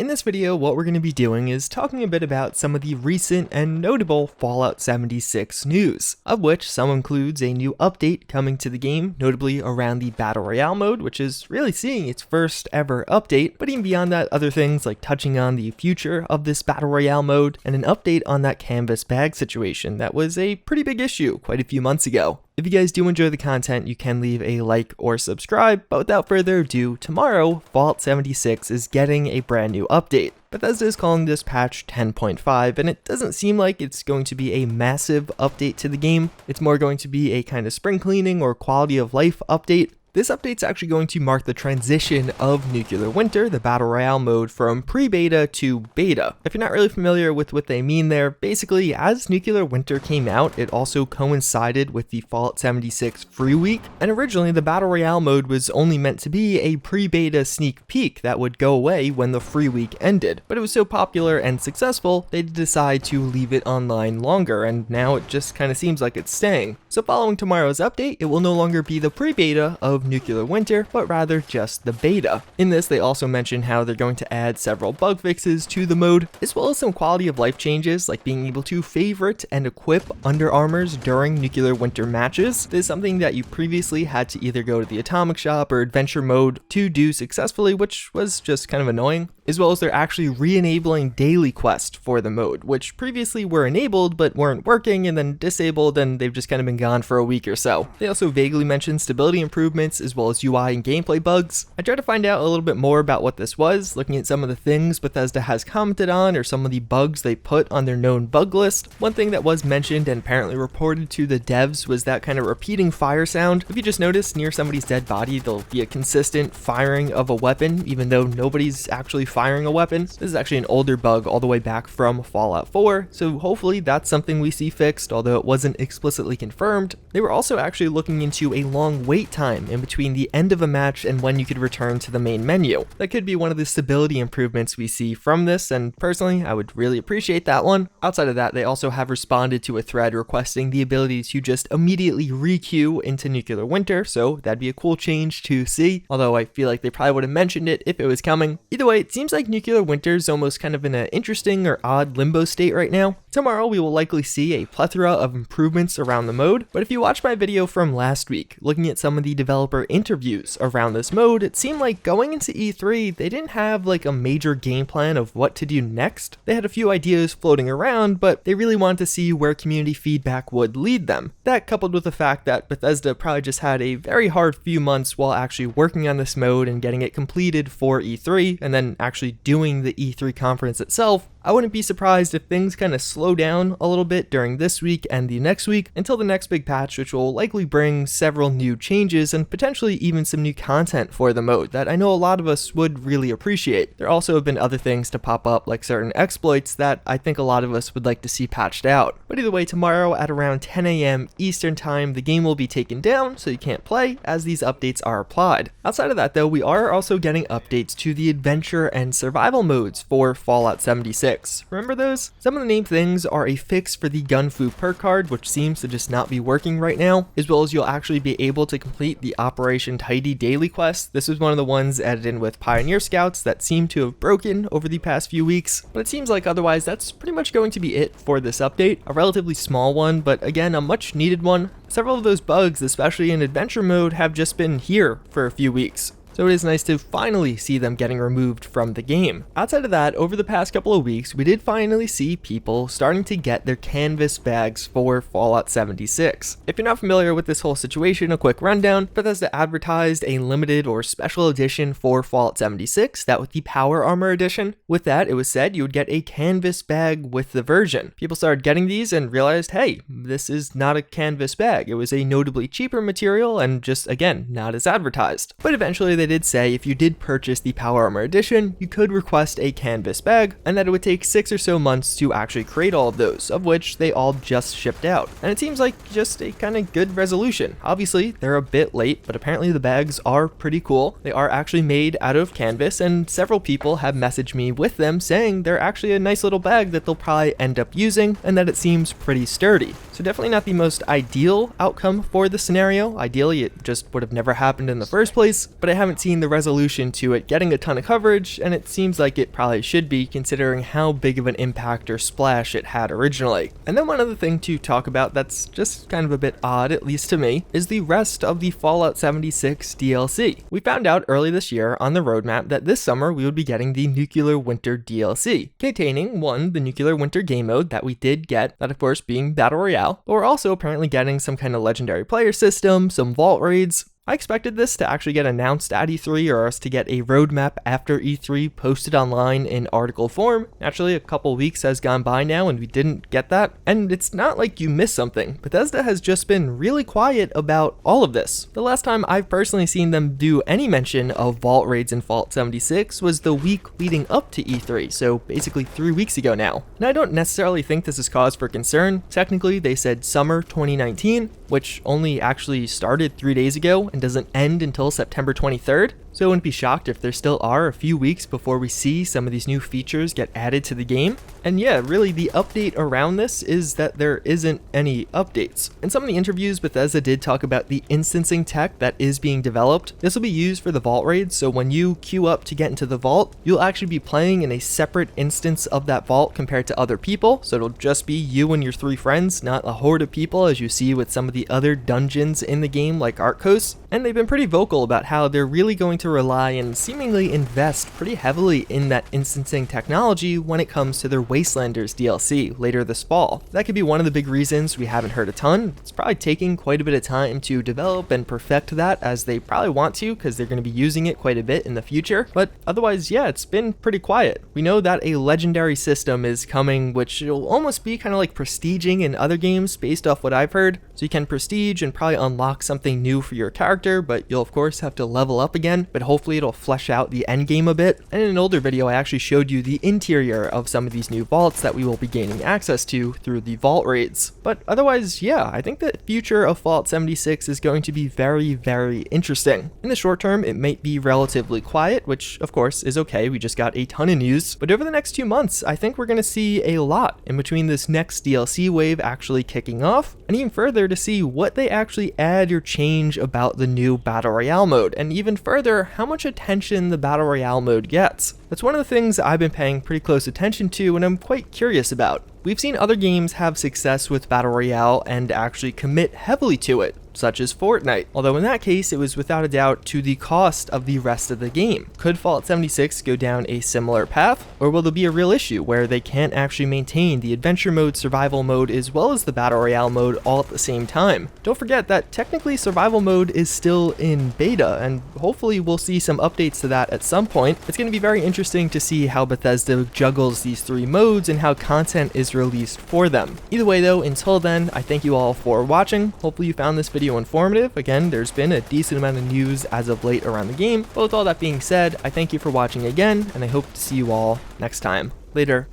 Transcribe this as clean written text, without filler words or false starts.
In this video, what we're going to be doing is talking a bit about some of the recent and notable Fallout 76 news, of which some includes a new update coming to the game, notably around the Battle Royale mode, which is really seeing its first ever update, but even beyond that, other things like touching on the future of this Battle Royale mode, and an update on that canvas bag situation that was a pretty big issue quite a few months ago. If you guys do enjoy the content, you can leave a like or subscribe, but without further ado, tomorrow, Fallout 76 is getting a brand new update. Bethesda is calling this patch 10.5, and it doesn't seem like it's going to be a massive update to the game. It's more going to be a kind of spring cleaning or quality of life update. This update's actually going to mark the transition of Nuclear Winter, the Battle Royale mode, from pre-beta to beta. If you're not really familiar with what they mean there, basically, as Nuclear Winter came out, it also coincided with the Fallout 76 free week, and originally the Battle Royale mode was only meant to be a pre-beta sneak peek that would go away when the free week ended. But it was so popular and successful, they decided to leave it online longer, and now it just kind of seems like it's staying. So following tomorrow's update, it will no longer be the pre-beta of Nuclear Winter, but rather just the beta. In this, they also mention how they're going to add several bug fixes to the mode, as well as some quality of life changes, like being able to favorite and equip under armors during Nuclear Winter matches. This is something that you previously had to either go to the Atomic Shop or Adventure mode to do successfully, which was just kind of annoying. As well as they're actually re-enabling daily quests for the mode, which previously were enabled but weren't working and then disabled, and they've just kind of been gone for a week or so. They also vaguely mentioned stability improvements as well as UI and gameplay bugs. I tried to find out a little bit more about what this was, looking at some of the things Bethesda has commented on or some of the bugs they put on their known bug list. One thing that was mentioned and apparently reported to the devs was that kind of repeating fire sound. If you just notice near somebody's dead body, there'll be a consistent firing of a weapon even though nobody's actually firing a weapon. This is actually an older bug all the way back from Fallout 4, so hopefully that's something we see fixed, although it wasn't explicitly confirmed. They were also actually looking into a long wait time in between the end of a match and when you could return to the main menu. That could be one of the stability improvements we see from this, and personally, I would really appreciate that one. Outside of that, they also have responded to a thread requesting the ability to just immediately re-queue into Nuclear Winter, so that'd be a cool change to see, although I feel like they probably would have mentioned it if it was coming. Either way, it seems like Nuclear Winter's almost kind of in an interesting or odd limbo state right now. Tomorrow we will likely see a plethora of improvements around the mode, but if you watched my video from last week, looking at some of the developer interviews around this mode, it seemed like going into E3, they didn't have like a major game plan of what to do next. They had a few ideas floating around, but they really wanted to see where community feedback would lead them. That coupled with the fact that Bethesda probably just had a very hard few months while actually working on this mode and getting it completed for E3, and then actually doing the E3 conference itself, I wouldn't be surprised if things kind of slow down a little bit during this week and the next week until the next big patch, which will likely bring several new changes and potentially even some new content for the mode that I know a lot of us would really appreciate. There also have been other things to pop up, like certain exploits that I think a lot of us would like to see patched out. But either way, tomorrow at around 10 a.m. Eastern time, the game will be taken down so you can't play as these updates are applied. Outside of that though, we are also getting updates to the adventure and survival modes for Fallout 76. Remember those? Some of the named things are a fix for the Gun Fu perk card, which seems to just not be working right now, as well as you'll actually be able to complete the Operation Tidy daily quest. This was one of the ones added in with Pioneer Scouts that seem to have broken over the past few weeks, but it seems like otherwise that's pretty much going to be it for this update. A relatively small one, but again, a much needed one. Several of those bugs, especially in adventure mode, have just been here for a few weeks. So it is nice to finally see them getting removed from the game. Outside of that, over the past couple of weeks, we did finally see people starting to get their canvas bags for Fallout 76. If you're not familiar with this whole situation, a quick rundown. Bethesda advertised a limited or special edition for Fallout 76, that with the Power Armor edition. With that, it was said you would get a canvas bag with the version. People started getting these and realized, hey, this is not a canvas bag. It was a notably cheaper material and just, again, not as advertised. But eventually they did say if you did purchase the Power Armor edition, you could request a canvas bag, and that it would take 6 or so months to actually create all of those, of which they all just shipped out. And it seems like just a kind of good resolution. Obviously, they're a bit late, but apparently the bags are pretty cool. They are actually made out of canvas, and several people have messaged me with them saying they're actually a nice little bag that they'll probably end up using, and that it seems pretty sturdy. So definitely not the most ideal outcome for the scenario. Ideally, it just would have never happened in the first place, but I haven't haven't seen the resolution to it getting a ton of coverage, and it seems like it probably should be considering how big of an impact or splash it had originally. And then one other thing to talk about that's just kind of a bit odd, at least to me, is the rest of the Fallout 76 DLC. We found out early this year on the roadmap that this summer we would be getting the Nuclear Winter DLC, containing the Nuclear Winter game mode that we did get, that of course being Battle Royale, but we're also apparently getting some kind of legendary player system, some vault raids. I expected this to actually get announced at E3 or us to get a roadmap after E3 posted online in article form. Naturally, a couple weeks has gone by now and we didn't get that. And it's not like you missed something. Bethesda has just been really quiet about all of this. The last time I've personally seen them do any mention of vault raids in Fallout 76 was the week leading up to E3, so basically 3 weeks ago now. And I don't necessarily think this is cause for concern. Technically, they said summer 2019, which only actually started 3 days ago and doesn't end until September 23rd. So I wouldn't be shocked if there still are a few weeks before we see some of these new features get added to the game. And yeah, really the update around this is that there isn't any updates. In some of the interviews, Bethesda did talk about the instancing tech that is being developed. This will be used for the vault raids, so when you queue up to get into the vault, you'll actually be playing in a separate instance of that vault compared to other people. So it'll just be you and your 3 friends, not a horde of people as you see with some of the other dungeons in the game like Arcos. And they've been pretty vocal about how they're really going to rely and seemingly invest pretty heavily in that instancing technology when it comes to their Wastelanders DLC later this fall. That could be one of the big reasons we haven't heard a ton. It's probably taking quite a bit of time to develop and perfect that, as they probably want to because they're going to be using it quite a bit in the future. But otherwise, yeah, it's been pretty quiet. We know that a legendary system is coming, which will almost be kind of like prestiging in other games based off what I've heard. So you can prestige and probably unlock something new for your character, but you'll of course have to level up again, but hopefully it'll flesh out the end game a bit. And in an older video, I actually showed you the interior of some of these new vaults that we will be gaining access to through the vault raids. But otherwise, yeah, I think the future of Fallout 76 is going to be very, very interesting. In the short term, it might be relatively quiet, which of course is okay. We just got a ton of news. But over the next 2 months, I think we're going to see a lot in between this next DLC wave actually kicking off, and even further to see what they actually add or change about the new Battle Royale mode, and even further, how much attention the Battle Royale mode gets. That's one of the things I've been paying pretty close attention to and I'm quite curious about. We've seen other games have success with Battle Royale and actually commit heavily to it, such as Fortnite, although in that case it was without a doubt to the cost of the rest of the game. Could Fallout 76 go down a similar path, or will there be a real issue where they can't actually maintain the adventure mode, survival mode, as well as the Battle Royale mode all at the same time? Don't forget that technically survival mode is still in beta, and hopefully we'll see some updates to that at some point. It's going to be very interesting to see how Bethesda juggles these 3 modes and how content is released for them. Either way though, until then, I thank you all for watching. Hopefully you found this video informative. Again, there's been a decent amount of news as of late around the game, but with all that being said, I thank you for watching again, and I hope to see you all next time. Later.